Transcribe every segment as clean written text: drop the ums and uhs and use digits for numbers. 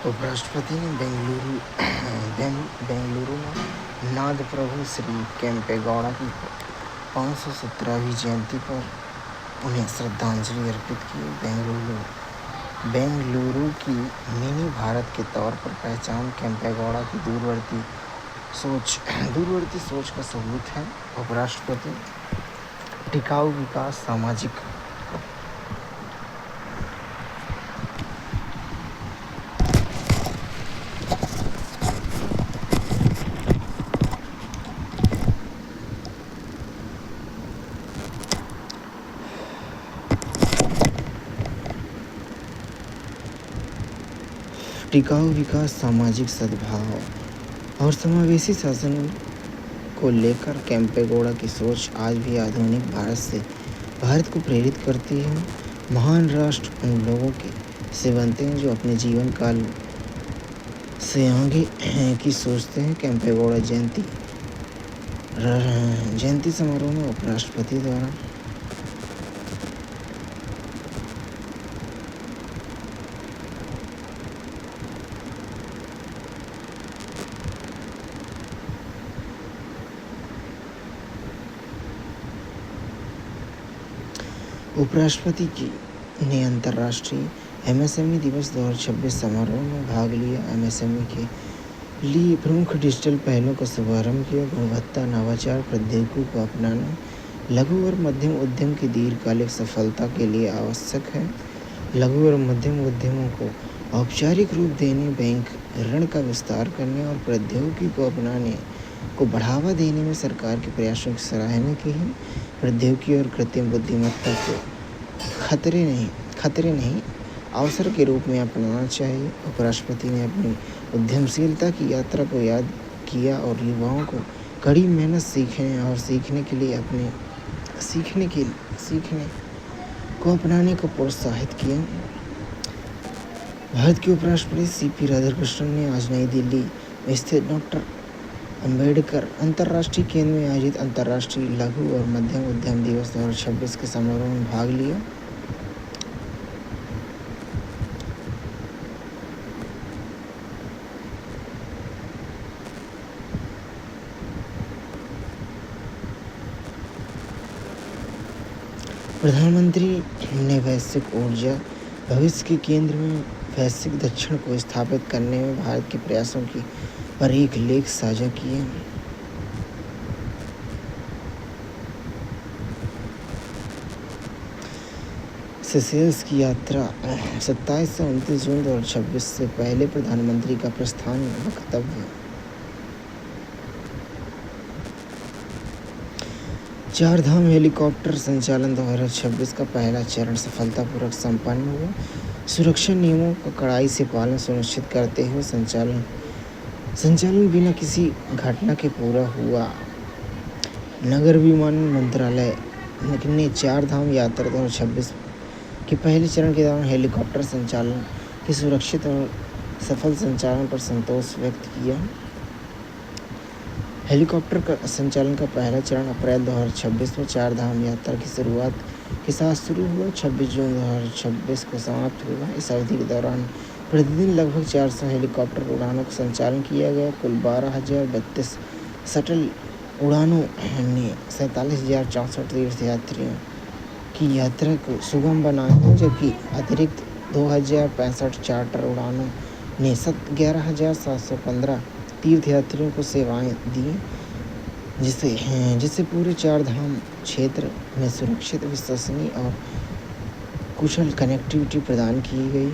उपराष्ट्रपति ने बेंगलुरु में नादप्रभु श्री केम्पेगौड़ा की 517वीं जयंती पर उन्हें श्रद्धांजलि अर्पित की। बेंगलुरु की मिनी भारत के तौर पर पहचान केम्पेगौड़ा की दूरवर्ती सोच का सबूत है। उपराष्ट्रपति टिकाऊ विकास, सामाजिक सामाजिक सद्भाव और समावेशी शासन को लेकर केम्पेगौड़ा की सोच आज भी आधुनिक भारत को प्रेरित करती है। महान राष्ट्र उन लोगों से बनते हैं जो अपने जीवन काल से आगे की सोचते हैं। केम्पेगौड़ा जयंती समारोह में उपराष्ट्रपति द्वारा उपराष्ट्रपति ने अंतर्राष्ट्रीय एमएसएमई दिवस 2026 समारोह में भाग लिया। एमएसएमई के लिए प्रमुख डिजिटल पहलों का शुभारंभ किया। गुणवत्ता, नवाचार, प्रौद्योगिकी को अपनाना लघु और मध्यम उद्यम की दीर्घकालिक सफलता के लिए आवश्यक है। लघु और मध्यम उद्यमों को औपचारिक रूप देने, बैंक ऋण का विस्तार करने और प्रौद्योगिकी को अपनाने को बढ़ावा देने में सरकार के प्रयासों की सराहना की है। प्रौद्योगिकी और कृत्रिम बुद्धिमत्ता को खतरे नहीं अवसर के रूप में अपनाना चाहिए। उपराष्ट्रपति ने अपनी उद्यमशीलता की यात्रा को याद किया और युवाओं को कड़ी मेहनत सीखने को अपनाने को प्रोत्साहित किया। भारत के उपराष्ट्रपति सीपी राधाकृष्णन ने आज नई दिल्ली स्थित डॉक्टर अंबेडकर अंतर्राष्ट्रीय केंद्र में आयोजित अंतर्राष्ट्रीय लघु और मध्यम उद्यम दिवस 2026 के समारोह में भाग लिया। प्रधानमंत्री ने वैश्विक ऊर्जा भविष्य के केंद्र में वैश्विक दक्षिण को स्थापित करने में भारत के प्रयासों पर एक लेख साझा किया। सेशेल्स की यात्रा 27 से 29 जून 2026 से पहले प्रधानमंत्री का प्रस्थान वक्तव्य। चार धाम हेलीकॉप्टर संचालन 2026 का पहला चरण सफलतापूर्वक संपन्न हुआ। सुरक्षा नियमों का कड़ाई से पालन सुनिश्चित करते हुए संचालन बिना किसी घटना के पूरा हुआ। नगर विमानन मंत्रालय ने चार धाम यात्रा 2026 के पहले चरण के दौरान हेलीकॉप्टर संचालन के सुरक्षित और सफल संचालन पर संतोष व्यक्त किया। हेलीकॉप्टर का संचालन का पहला चरण अप्रैल 2026 में चार धाम यात्रा की शुरुआत के साथ शुरू हुआ। 26 जून 2026 को समाप्त हुआ। इस अवधि के दौरान प्रतिदिन लगभग 400 हेलीकॉप्टर उड़ानों का संचालन किया गया। कुल 12,032 शटल उड़ानों ने 47,464 तीर्थयात्रियों की यात्रा को सुगम बनाया, जबकि अतिरिक्त 2,065 चार्टर उड़ानों ने 11,715 तीर्थयात्रियों को सेवाएं दी, जिससे पूरे चार धाम क्षेत्र में सुरक्षित, विश्वसनीय और कुशल कनेक्टिविटी प्रदान की गई।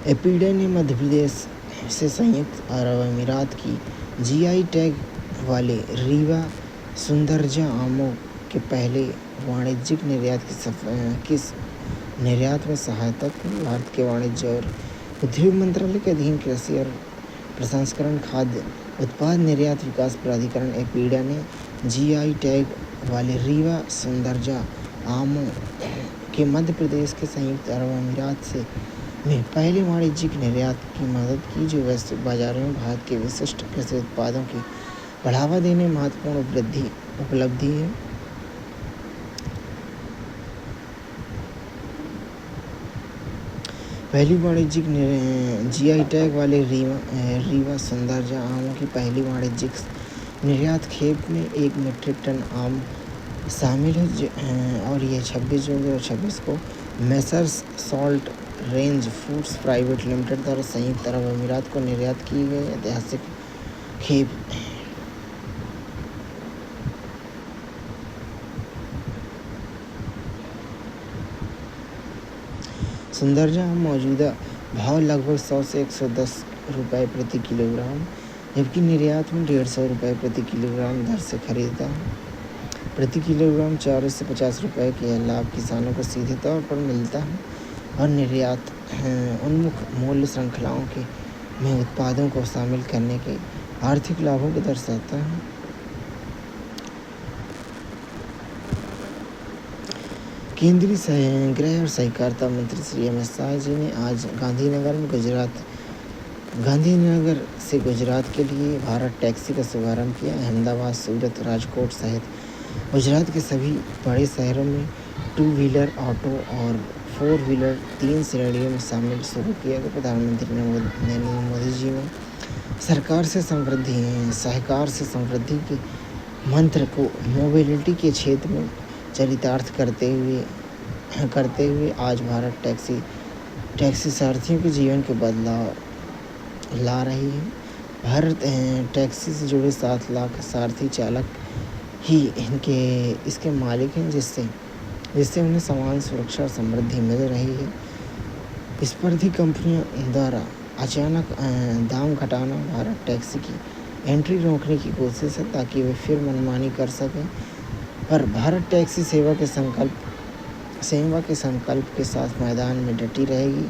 एपीडा ने मध्य प्रदेश से संयुक्त अरब अमीरात की जीआई टैग वाले रीवा सुंदरजा आमों के पहले वाणिज्यिक निर्यात में सहायता की। भारत के वाणिज्य और उद्योग मंत्रालय के अधीन कृषि और प्रसंस्करण खाद्य उत्पाद निर्यात विकास प्राधिकरण एपीडा ने जीआई टैग वाले रीवा सुंदरजा आमों के मध्य प्रदेश के संयुक्त अरब अमीरात में पहले वाणिज्यिक निर्यात की मदद की, जो वैश्विक बाजारों में भारत के विशिष्ट कृषि उत्पादों की बढ़ावा देने महत्वपूर्ण उपलब्धि है। पहली वाणिज्यिक जीआई टैग वाले रीवा सौंदर्य आमों की पहली वाणिज्यिक निर्यात खेप में 1 मीट्रिक टन आम शामिल है और यह 26 जून 2026 को Messrs salt range foods private limited द्वारा संयुक्त अरब अमीरात को निर्यात की गई ऐतिहासिक खेप। सौंदर्य आम मौजूदा भाव लगभग 100 से 110 रुपये प्रति किलोग्राम, जबकि निर्यात में 150 रुपये प्रति किलोग्राम दर से खरीदा है। प्रति किलोग्राम 40 से 50 रुपये के लाभ किसानों को सीधे तौर पर मिलता है और निर्यात उन्मुख मूल्य श्रृंखलाओं के में उत्पादों को शामिल करने के आर्थिक लाभों को दर्शाता है। केंद्रीय गृह और सहकारिता मंत्री श्री अमित शाह जी ने आज गांधीनगर से गुजरात के लिए भारत टैक्सी का शुभारंभ किया। अहमदाबाद, सूरत, राजकोट सहित गुजरात के सभी बड़े शहरों में 2 व्हीलर ऑटो और 4 व्हीलर 3 श्रेणियों में शामिल शुरू किया गया। प्रधानमंत्री नरेंद्र मोदी जी ने सहकार से समृद्धि के मंत्र को मोबिलिटी के क्षेत्र में चरितार्थ करते हुए आज भारत टैक्सी सारथियों के जीवन के बदलाव ला रही है। भारत टैक्सी से जुड़े 7 लाख सारथी चालक ही इसके मालिक हैं, जिससे उन्हें समान सुरक्षा और समृद्धि मिल रही है। स्पर्धी कंपनियों द्वारा अचानक दाम घटाना भारत टैक्सी की एंट्री रोकने की कोशिश है ताकि वे फिर मनमानी कर सकें, पर भारत टैक्सी सेवा के संकल्प के साथ मैदान में डटी रहेगी।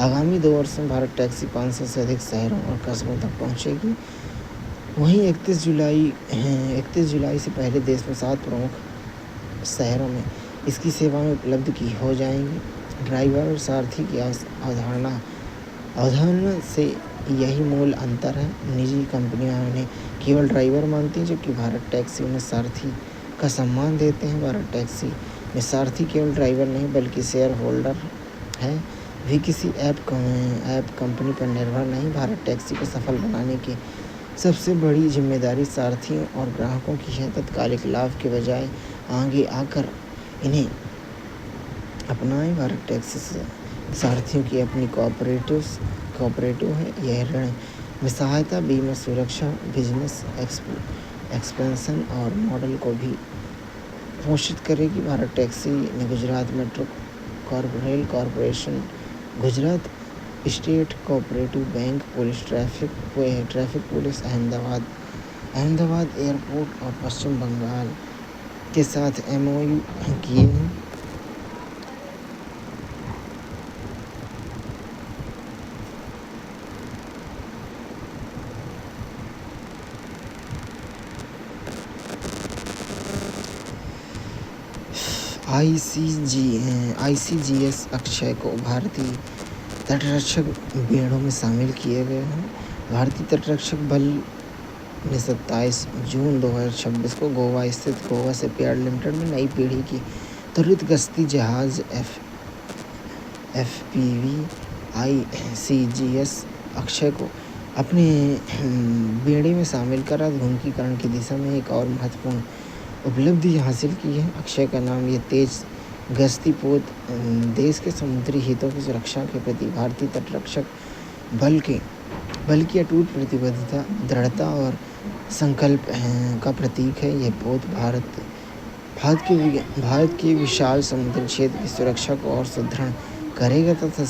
आगामी 2 वर्षों में भारत टैक्सी 500 से अधिक शहरों और कस्बों तक पहुंचेगी। वहीं 31 जुलाई से पहले देश में 7 प्रमुख शहरों में इसकी सेवाएं उपलब्ध हो जाएंगी। ड्राइवर और सारथी की अवधारणा से यही मूल अंतर है। निजी कंपनियां उन्हें केवल ड्राइवर मानती हैं, जबकि भारत टैक्सी उन्हें सारथी का सम्मान देते हैं। भारत टैक्सी में सारथी केवल ड्राइवर नहीं बल्कि शेयर होल्डर है, भी किसी ऐप कंपनी पर निर्भर नहीं। भारत टैक्सी को सफल बनाने की सबसे बड़ी जिम्मेदारी सारथियों और ग्राहकों की है। तत्कालिक लाभ के बजाय आगे आकर इन्हें अपनाएं। भारत टैक्सी सारथियों की अपनी कोऑपरेटिव है। यह ऋण में सहायता, बीमा, सुरक्षा, बिजनेस एक्सपेंशन और मॉडल को भी पोषित करेगी। भारत टैक्सी ने Gujarat metro rail corporation, Gujarat state cooperative bank, traffic police, Ahmedabad airport और पश्चिम बंगाल के साथ MOU किए हैं। ICGS अक्षय को भारतीय तटरक्षक बेड़ों में शामिल किए गए हैं। भारतीय तटरक्षक बल ने 27 जून 2026 को गोवा स्थित गोवा शिपयार्ड लिमिटेड में नई पीढ़ी की त्वरित गश्ती जहाज FPV ICGS अक्षय को अपने बेड़े में शामिल कर आधुनिकीकरण की दिशा में एक और महत्वपूर्ण उपलब्धि हासिल की है। अक्षय का नाम यह तेज गश्ती पोत देश के समुद्री हितों की सुरक्षा के प्रति भारतीय तटरक्षक बल की अटूट प्रतिबद्धता, दृढ़ता और संकल्प का प्रतीक है। यह पोत भारत के विशाल समुद्री क्षेत्र की सुरक्षा को और सुदृढ़ करेगा तथा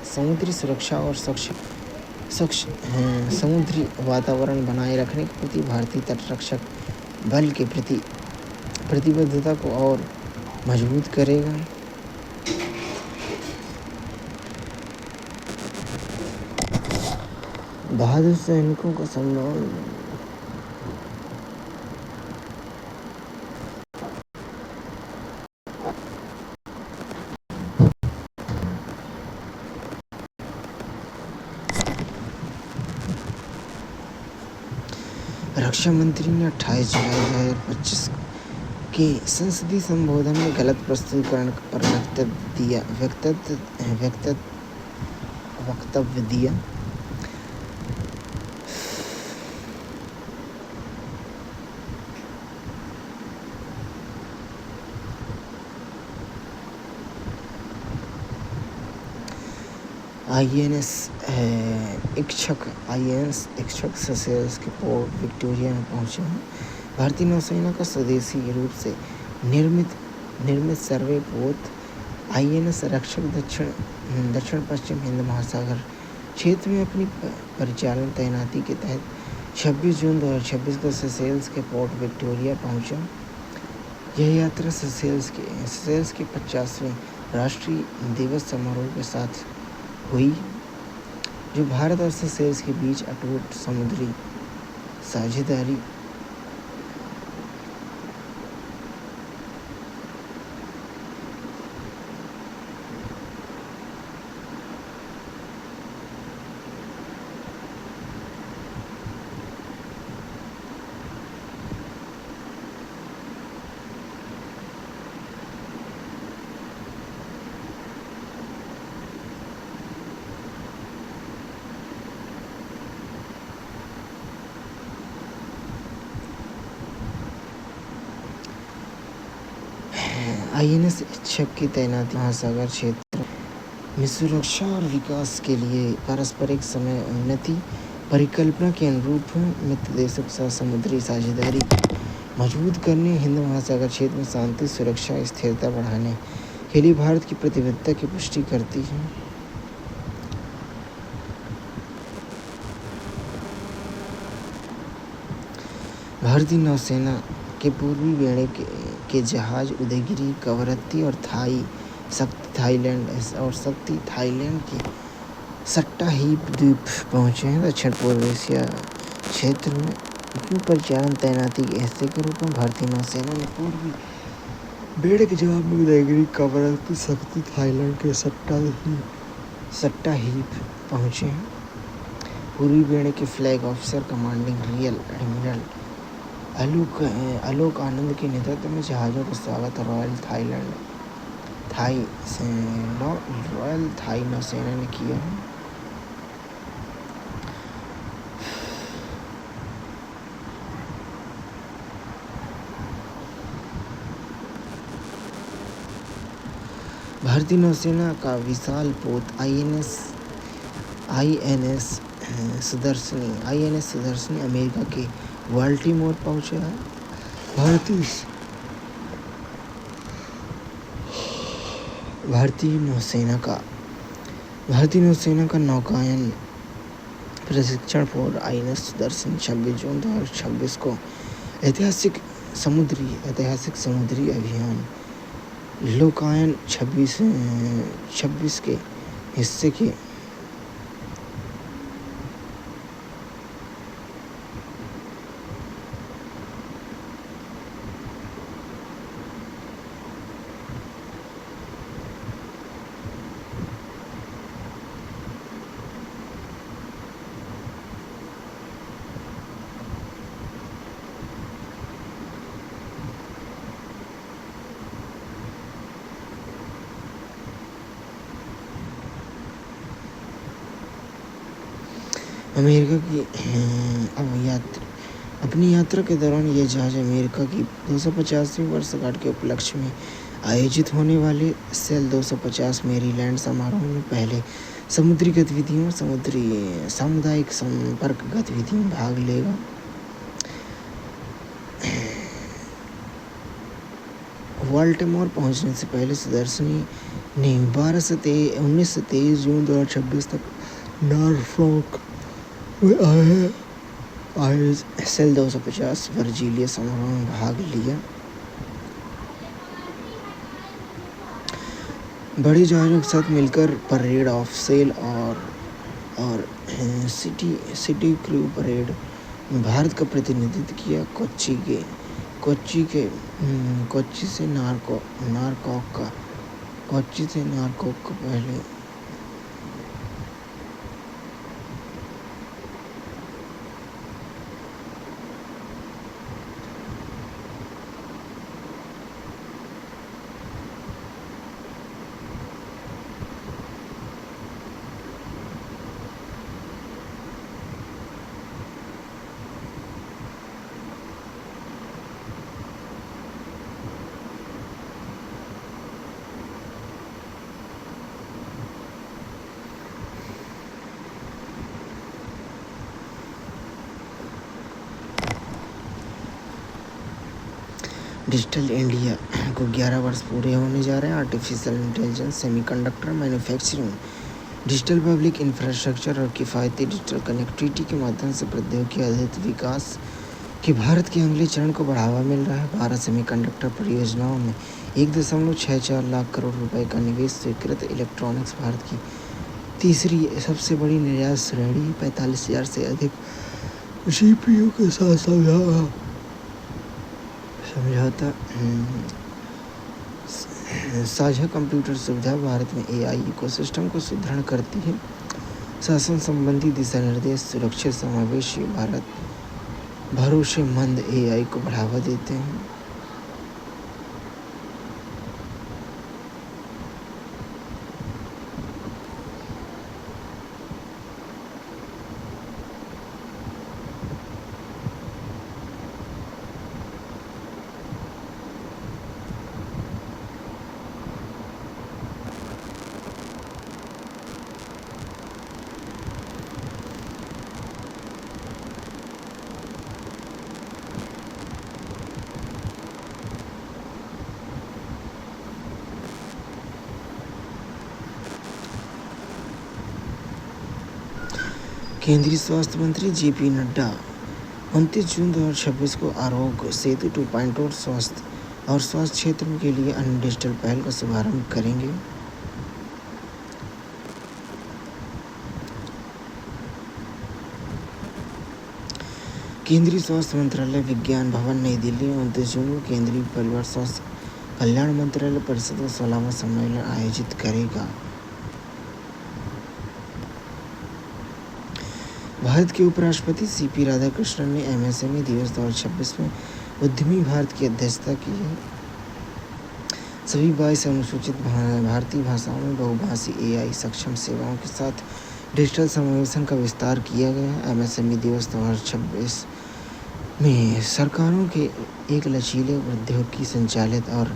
समुद्री सुरक्षा और स्वच्छ समुद्री वातावरण बनाए रखने के प्रति भारतीय तटरक्षक बल के प्रति प्रतिबद्धता को और मजबूत करेगा। बहादुर सैनिकों का सम्मान। रक्षा मंत्री ने 28 जुलाई 2025 के संसदीय संबोधन में गलत प्रस्तुतिकरण पर वक्तव्य दिया। आईएनएस इच्छुक सेसेल्स के पोर्ट विक्टोरिया में पहुंचे हैं। भारतीय नौसेना का स्वदेशी रूप से निर्मित सर्वे पोत आईएनएस रक्षक दक्षिण पश्चिम हिंद महासागर क्षेत्र में अपनी परिचालन तैनाती के तहत 26 जून 2026 को सेसेल्स के पोर्ट विक्टोरिया पहुंचा। यह यात्रा सेसेल्स के 50वें राष्ट्रीय दिवस समारोह के साथ हुई, जो भारत और सेसेल्स के बीच अटूट समुद्री साझेदारी आईएनएस इच्छुक की तैनाती महासागर क्षेत्र में सुरक्षा और विकास के लिए पारस्परिक समय उन्नति परिकल्पना के अनुरूप मित्र देशों के साथ समुद्री साझेदारी मजबूत करने, हिंद महासागर क्षेत्र में शांति, सुरक्षा, स्थिरता बढ़ाने के लिए भारत की प्रतिबद्धता की पुष्टि करती है। भारतीय नौसेना के पूर्वी बेड़े के जहाज उदयगिरी, कवरत्ती और शक्ति थाईलैंड के सट्टाहीप द्वीप पहुंचे हैं। दक्षिण पूर्व एशिया क्षेत्र में अपनी परिचालन तैनाती के हिस्से के रूप में भारतीय नौसेना ने पूर्वी बेड़े के जवाब में उदयगिरी, कवरत्ती, शक्ति थाईलैंड के सट्टाहीप पहुंचे हैं। पूर्वी बेड़े के flag officer commanding rear admiral Alok Anand के नेतृत्व में जहाज़ों का स्वागत रॉयल थाई नौसेना ने किया है। भारतीय नौसेना का विशाल पोत आईएनएस सुदर्शनी अमेरिका के बाल्टीमोर पहुंचा है। भारतीय नौसेना का नौकायन प्रशिक्षण पोत आईएनएस सुदर्शनी 26 जून 2026 को ऐतिहासिक समुद्री अभियान लोकायन 26 के हिस्से के अमेरिका की अपनी यात्रा के दौरान यह जहाज अमेरिका की 250वीं वर्षगांठ के उपलक्ष्य में आयोजित होने वाले सेल 250 मैरीलैंड समारोह में पहले समुद्री गतिविधियों सामुदायिक संपर्क गतिविधियों में भाग लेगा। बाल्टीमोर पहुंचने से पहले सुदर्शनी ने 19 जून 2026 तक नॉरफॉक में आए सेल 250 वर्जीलीय समारोह में भाग लिया। बड़े जहाज़ों के साथ मिलकर परेड ऑफ सेल और सिटी क्रू परेड में भारत का प्रतिनिधित्व किया। कोच्चि से नारकॉक का पहले डिजिटल इंडिया को 11 वर्ष पूरे होने जा रहे हैं। Artificial intelligence, semiconductor manufacturing, digital public infrastructure और किफ़ायती डिजिटल कनेक्टिविटी के माध्यम से प्रौद्योगिकी आधारित विकास के भारत के अगले चरण को बढ़ावा मिल रहा है। भारत सेमीकंडक्टर परियोजनाओं में 1.64 लाख करोड़ रुपए का निवेश स्वीकृत। इलेक्ट्रॉनिक्स भारत की तीसरी सबसे बड़ी निर्यात श्रेणी, 45,000 से अधिक जीपीयू के साथ समझौता। साझा कंप्यूटर सुविधा भारत में एआई इकोसिस्टम को सुदृढ़ करती है। शासन संबंधी दिशा निर्देश सुरक्षित समावेशी भारत भरोसेमंद एआई को बढ़ावा देते हैं। केंद्रीय स्वास्थ्य मंत्री जेपी नड्डा 29 जून 2026 को आरोग्य सेतु 2.0 स्वास्थ्य क्षेत्र के लिए अन्य डिजिटल पहल का शुभारंभ करेंगे। केंद्रीय स्वास्थ्य मंत्रालय विज्ञान भवन नई दिल्ली में 29 जून को केंद्रीय परिवार स्वास्थ्य कल्याण मंत्रालय परिषद का 16वां सम्मेलन आयोजित करेगा। भारत के उपराष्ट्रपति सीपी राधाकृष्णन ने एमएसएमई दिवस 2026 में उद्यमी भारत की अध्यक्षता की है। सभी 22 अनुसूचित भारतीय भाषाओं में बहुभाषी एआई सक्षम सेवाओं के साथ डिजिटल समावेशन का विस्तार किया गया है। एमएसएमई दिवस 2026 में सरकारों के एक लचीले प्रौद्योगिकी संचालित और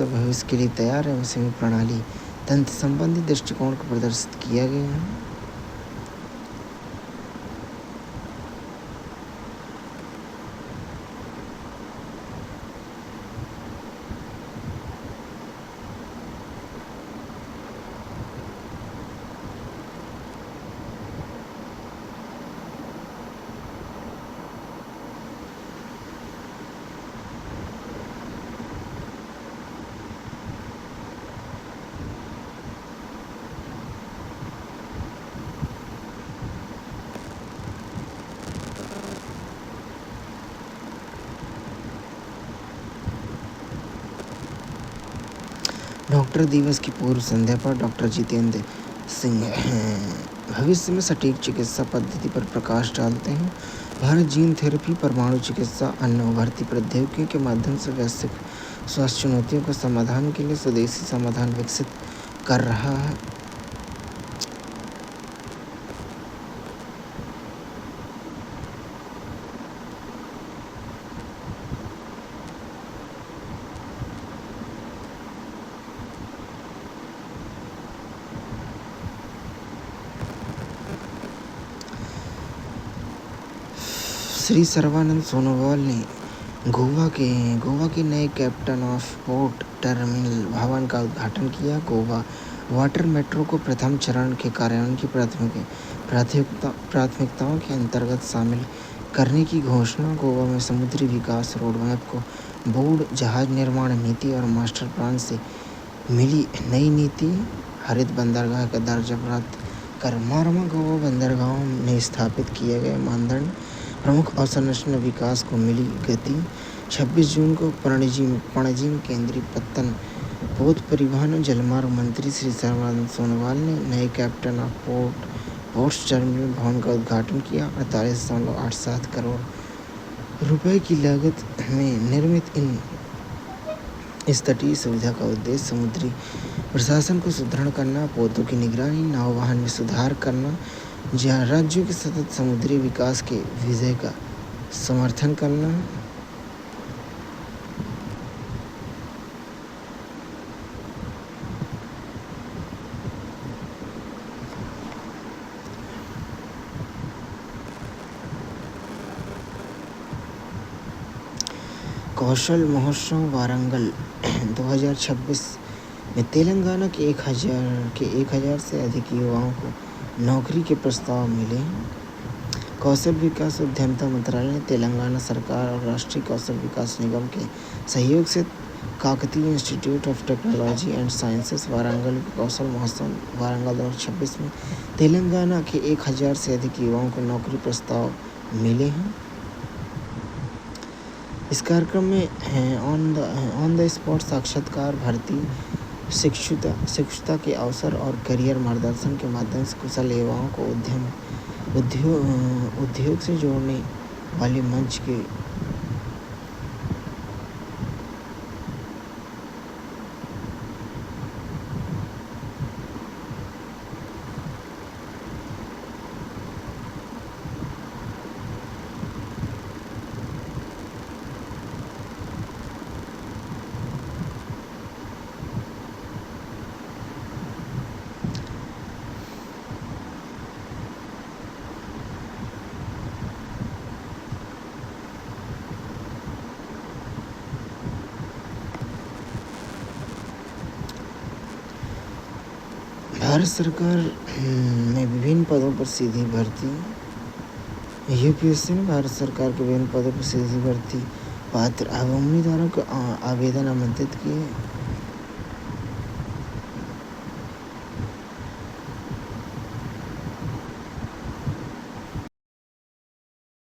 भविष्य के लिए तैयार एमएसएमई प्रणाली तंत्र संबंधी दृष्टिकोण को प्रदर्शित किया गया है। डॉक्टर दिवस की पूर्व संध्या पर डॉक्टर जितेंद्र सिंह भविष्य में सटीक चिकित्सा पद्धति पर प्रकाश डालते हैं। भारत जीन थेरेपी, परमाणु चिकित्सा, अन्य उभरती प्रौद्योगिकियों के माध्यम से वैश्विक स्वास्थ्य चुनौतियों का समाधान के लिए स्वदेशी समाधान विकसित कर रहा है। श्री सर्बानंद सोनोवाल ने गोवा के नए कैप्टन ऑफ पोर्ट टर्मिनल भवन का उद्घाटन किया। गोवा वाटर मेट्रो को प्रथम चरण के कार्यान्वयन की प्राथमिकताओं के अंतर्गत शामिल करने की घोषणा। गोवा में समुद्री विकास रोडमैप को बोर्ड, जहाज निर्माण नीति और मास्टर प्लान से मिली नई नीति, हरित बंदरगाह का दर्जा प्राप्त कर मारवा गोवा बंदरगाहों में स्थापित किए गए मानदंड, प्रमुख अवसंरचना विकास को मिली गति। 26 जून को पणजी में केंद्रीय पत्तन पोत परिवहन और जलमार्ग मंत्री श्री सर्बानंद सोनोवाल ने नए कैप्टन ऑफ पोर्ट्स टर्मिनल भवन का उद्घाटन किया। 48.87 करोड़ रुपए की लागत में निर्मित इस तटीय सुविधा का उद्देश्य समुद्री प्रशासन को सुदृढ़ करना, पोतों की निगरानी, नौवहन में सुधार करना, जहाँ राज्यों के सतत समुद्री विकास के विजय का समर्थन करना। कौशल महोत्सव वारंगल 2026 में तेलंगाना के 1000 से अधिक युवाओं को नौकरी के प्रस्ताव मिले। कौशल विकास उद्यमिता मंत्रालय ने तेलंगाना सरकार और राष्ट्रीय कौशल विकास निगम के सहयोग से Kakatiya institute of technology and sciences Warangal के कौशल महोत्सव वारंगल 2026 में तेलंगाना के 1000 से अधिक युवाओं को नौकरी प्रस्ताव मिले हैं। इस कार्यक्रम में ऑन द स्पॉट साक्षात्कार, भर्ती, शिक्षुता के अवसर और करियर मार्गदर्शन के माध्यम से कुशल युवाओं को उद्योग से जोड़ने वाले मंच के भारत सरकार में विभिन्न पदों पर सीधी भर्ती। यूपीएससी ने भारत सरकार के विभिन्न पदों पर सीधी भर्ती पात्र उम्मीदवारों को आवेदन आमंत्रित किए।